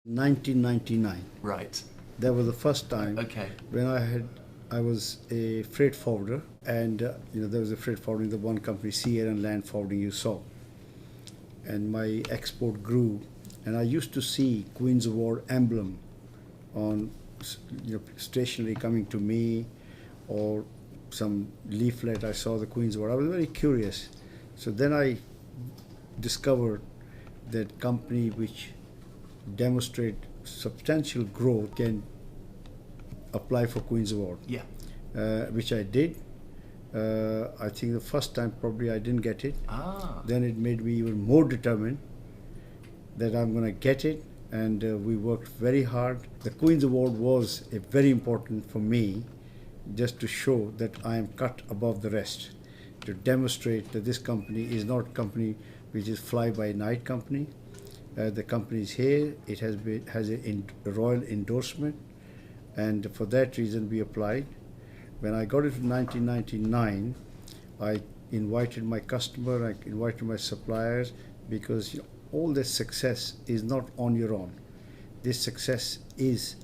1999. Right. That was the first time Okay. when I was a freight forwarder, and there was a freight forwarding, the one company, Sea, Air and Land Forwarding, you saw, and my export grew, and I used to see Queen's Award emblem on stationery coming to me, or some leaflet I saw the Queen's Award. I was very curious, so then I discovered that company which demonstrate substantial growth can apply for Queen's Award. Yeah. Which I did. I think the first time probably I didn't get it. Then it made me even more determined that I'm going to get it, and we worked very hard. The Queen's Award was very important for me, just to show that I am cut above the rest, to demonstrate that this company is not a company which is fly-by-night company. The company is here. It has a royal endorsement, and for that reason we applied. When I got it in 1999, I invited my customer, I invited my suppliers, because all this success is not on your own. This success is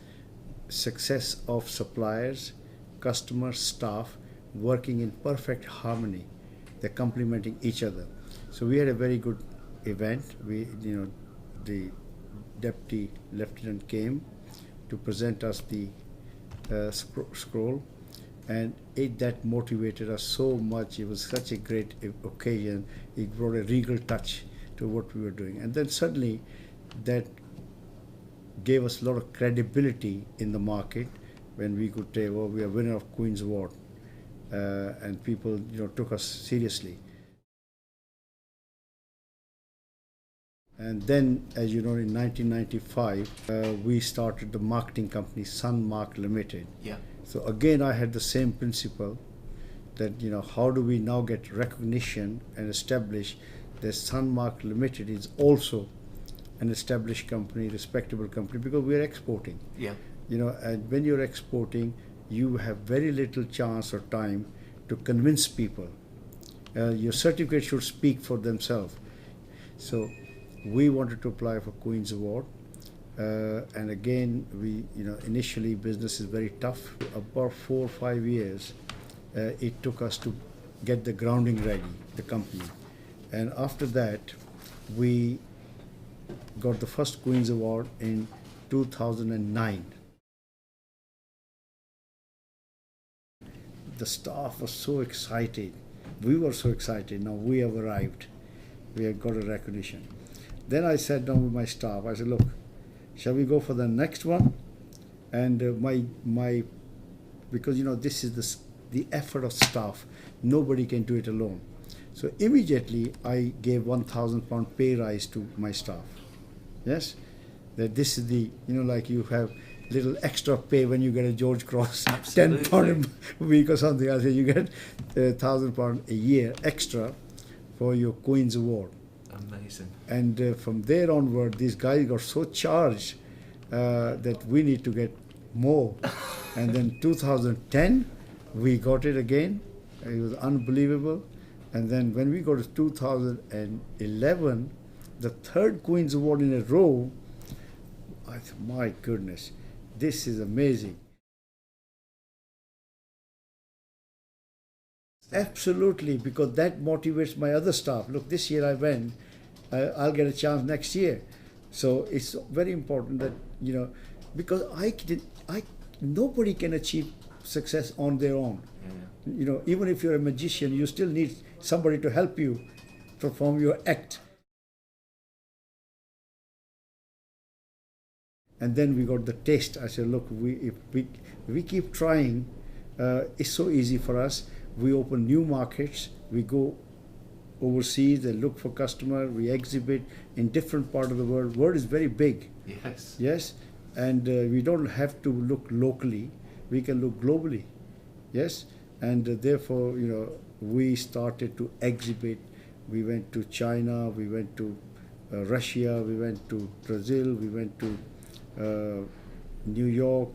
success of suppliers, customers, staff working in perfect harmony. They're complementing each other. So we had a very good event. The deputy lieutenant came to present us the scroll, and that motivated us so much. It was such a great occasion. It brought a regal touch to what we were doing, and then suddenly that gave us a lot of credibility in the market when we could say, well, we are winner of Queen's Award, and people took us seriously. And then, as you know, in 1995, we started the marketing company Sun Mark Ltd. Yeah. So again, I had the same principle that how do we now get recognition and establish that Sun Mark Ltd. Is also an established company, respectable company, because we are exporting. Yeah. And when you're exporting, you have very little chance or time to convince people. Your certificate should speak for themselves. So we wanted to apply for Queen's Award, and again, we initially business is very tough. About 4 or 5 years it took us to get the grounding ready, the company, and after that we got the first Queen's Award in 2009. The staff was so excited. We were so excited. Now we have arrived. We have got a recognition. Then I sat down with my staff. I said, look, shall we go for the next one? And because this is the effort of staff. Nobody can do it alone. So immediately I gave £1,000 pay rise to my staff. Yes, that this is the like you have little extra pay when you get a George Cross, £10 a week or something. I said you get £1,000 a year extra for your Queen's Award. Amazing. And from there onward, these guys got so charged that we need to get more. And then 2010, we got it again. It was unbelievable. And then when we got to 2011, the third Queen's Award in a row, I thought, my goodness, this is amazing. Absolutely, because that motivates my other staff. Look, this year I went, I'll get a chance next year. So it's very important that, because nobody can achieve success on their own. Yeah. Even if you're a magician, you still need somebody to help you perform your act. And then we got the taste. I said, look, if we keep trying, it's so easy for us. We open new markets. We go overseas and look for customer. We exhibit in different part of the world. World is very big. Yes. Yes, and we don't have to look locally. We can look globally. Yes, and therefore, we started to exhibit. We went to China. We went to Russia. We went to Brazil. We went to New York,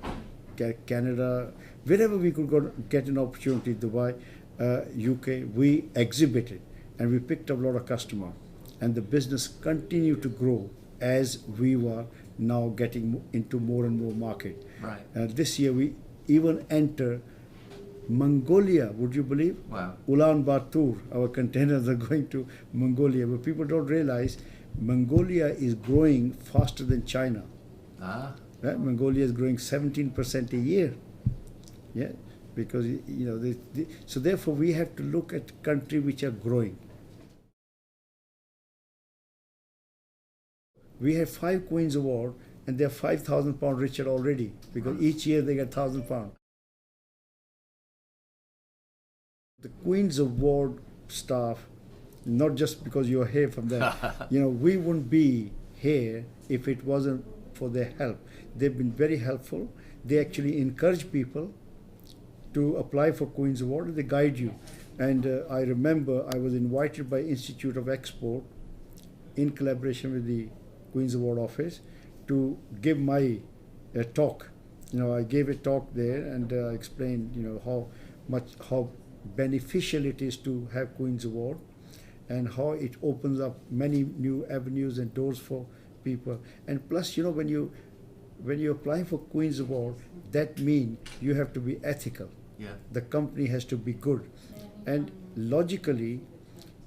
Canada, wherever we could go get an opportunity, Dubai, UK, we exhibited, and we picked up a lot of customer, and the business continued to grow as we were now getting into more and more market. Right. This year we even enter Mongolia, would you believe? Wow. Ulaanbaatar, our containers are going to Mongolia, but people don't realize Mongolia is growing faster than China. Right? Mongolia is growing 17% a year. Yeah, because so therefore we have to look at countries which are growing. We have 5 Queen's Award, and they're £5,000 richer already because each year they get £1,000. The Queen's Award staff, not just because you're here from them, we wouldn't be here if it wasn't for their help. They've been very helpful. They actually encourage people to apply for Queen's Award, and they guide you. And I remember I was invited by Institute of Export in collaboration with the Queen's Award office to give my talk. I gave a talk there and explained how beneficial it is to have Queen's Award and how it opens up many new avenues and doors for people. And plus, when you apply for Queen's Award, that means you have to be ethical. Yeah. The company has to be good. And logically,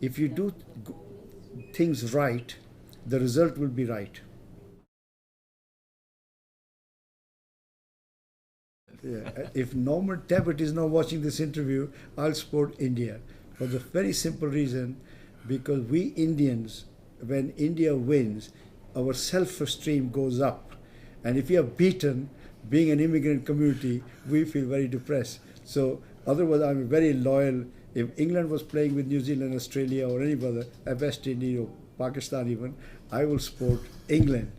if you do things right, the result will be right. Yeah. If Norman Tebbit is not watching this interview, I'll support India for the very simple reason, because we Indians, when India wins, our self-esteem goes up. And if you are beaten, being an immigrant community, we feel very depressed. So otherwise, I'm very loyal. If England was playing with New Zealand, Australia, or any other, West Indies or Pakistan even, I will support England.